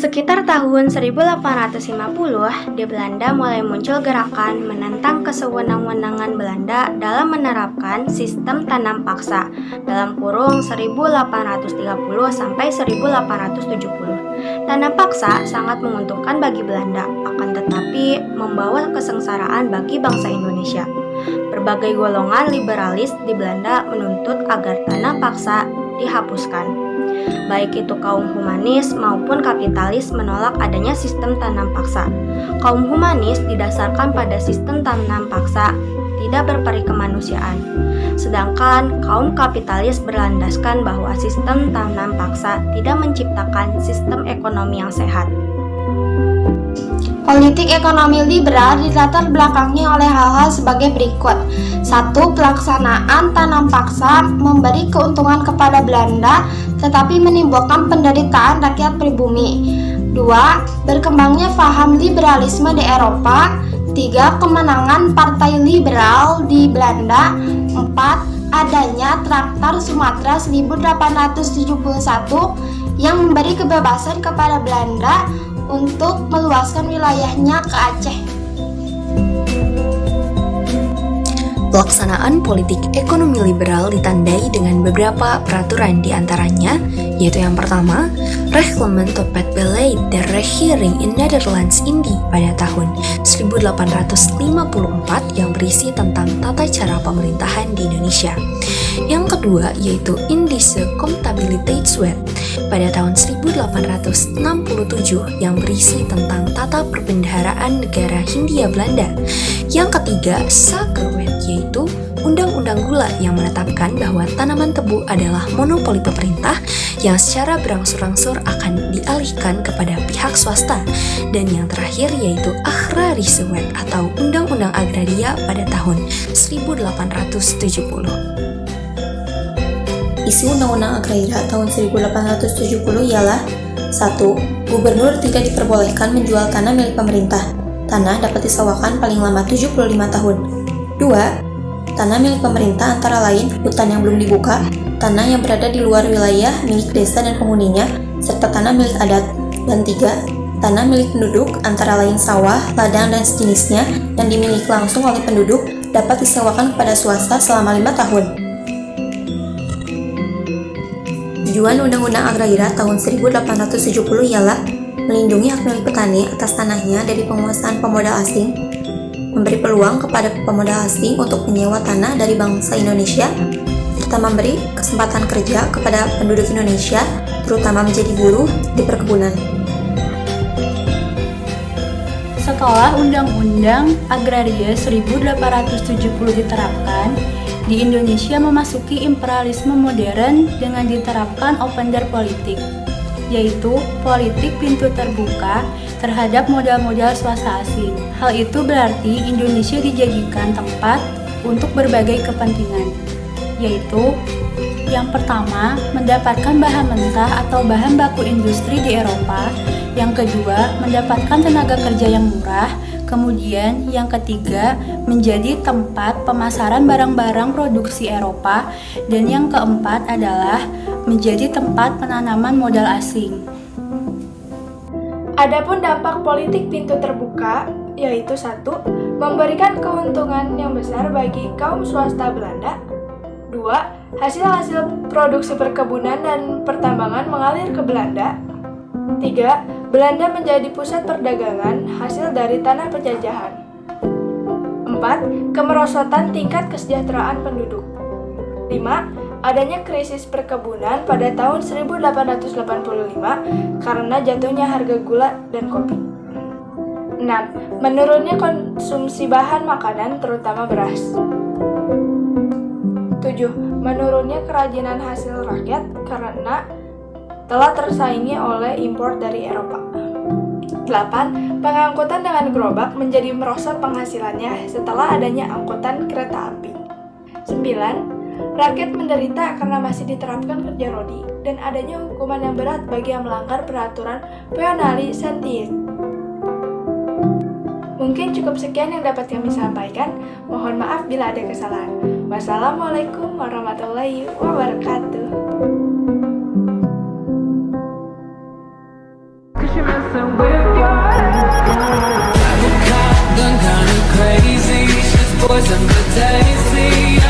Sekitar tahun 1850, di Belanda mulai muncul gerakan menentang kesewenang-wenangan Belanda dalam menerapkan sistem tanam paksa dalam kurung 1830 sampai 1870. Tanam paksa sangat menguntungkan bagi Belanda, akan tetapi membawa kesengsaraan bagi bangsa Indonesia. Berbagai golongan liberalis di Belanda menuntut agar tanam paksa dihapuskan. Baik itu kaum humanis maupun kapitalis menolak adanya sistem tanam paksa. Kaum humanis didasarkan pada sistem tanam paksa tidak berperi kemanusiaan. Sedangkan kaum kapitalis berlandaskan bahwa sistem tanam paksa tidak menciptakan sistem ekonomi yang sehat. Politik ekonomi liberal dilatar belakangi oleh hal-hal sebagai berikut. 1. Pelaksanaan tanam paksa memberi keuntungan kepada Belanda tetapi menimbulkan penderitaan rakyat pribumi. 2. Berkembangnya paham liberalisme di Eropa. 3. Kemenangan Partai Liberal di Belanda. 4. Adanya Traktat Sumatera 1871 yang memberi kebebasan kepada Belanda untuk meluaskan wilayahnya ke Aceh. Pelaksanaan politik ekonomi liberal ditandai dengan beberapa peraturan di antaranya, yaitu yang pertama, Reglement op het Beleid der Regering in Nederlands Indie pada tahun 1854 yang berisi tentang tata cara pemerintahan di Indonesia. Yang kedua yaitu Indische Contabiliteitswet pada tahun 1867 yang berisi tentang tata perbendaharaan negara Hindia Belanda. Yang ketiga Suikerwet yaitu Undang-Undang Gula yang menetapkan bahwa tanaman tebu adalah monopoli pemerintah yang secara berangsur-angsur akan dialihkan kepada pihak swasta. Dan yang terakhir yaitu Agrarische Wet atau Undang-Undang Agraria pada tahun 1870. Isi Undang-Undang Agraria tahun 1870 ialah 1. Gubernur tidak diperbolehkan menjual tanah milik pemerintah. Tanah dapat disewakan paling lama 75 tahun. 2. Tanah milik pemerintah antara lain hutan yang belum dibuka, tanah yang berada di luar wilayah milik desa dan penghuninya, serta tanah milik adat. Dan 3. Tanah milik penduduk antara lain sawah, ladang, dan sejenisnya yang dimiliki langsung oleh penduduk dapat disewakan kepada swasta selama 5 tahun. Tujuan Undang-Undang Agraria tahun 1870 ialah melindungi hak milik petani atas tanahnya dari penguasaan pemodal asing, memberi peluang kepada pemodal asing untuk menyewa tanah dari bangsa Indonesia, serta memberi kesempatan kerja kepada penduduk Indonesia, terutama menjadi buruh di perkebunan. Setelah Undang-Undang Agraria 1870 diterapkan, di Indonesia memasuki imperialisme modern dengan diterapkan open-door politik, yaitu politik pintu terbuka terhadap modal-modal swasta asing. Hal itu berarti Indonesia dijadikan tempat untuk berbagai kepentingan, yaitu yang pertama, mendapatkan bahan mentah atau bahan baku industri di Eropa. Yang kedua, mendapatkan tenaga kerja yang murah. Kemudian, yang ketiga, menjadi tempat pemasaran barang-barang produksi Eropa. Dan yang keempat adalah menjadi tempat penanaman modal asing. Adapun dampak politik pintu terbuka, yaitu 1. Memberikan keuntungan yang besar bagi kaum swasta Belanda. 2. Hasil-hasil produksi perkebunan dan pertambangan mengalir ke Belanda. 3. Belanda menjadi pusat perdagangan hasil dari tanah penjajahan. 4. Kemerosotan tingkat kesejahteraan penduduk. 5. Adanya krisis perkebunan pada tahun 1885 karena jatuhnya harga gula dan kopi. 6. Menurunnya konsumsi bahan makanan terutama beras. 7. Menurunnya kerajinan hasil rakyat karena telah tersaingi oleh impor dari Eropa. 8. Pengangkutan dengan gerobak menjadi merosot penghasilannya setelah adanya angkutan kereta api. 9. Rakyat menderita karena masih diterapkan kerja rodi dan adanya hukuman yang berat bagi yang melanggar peraturan penali sentier. Mungkin cukup sekian yang dapat kami sampaikan. Mohon maaf bila ada kesalahan. Wassalamualaikum warahmatullahi wabarakatuh. Done kinda crazy, just poison for daisy.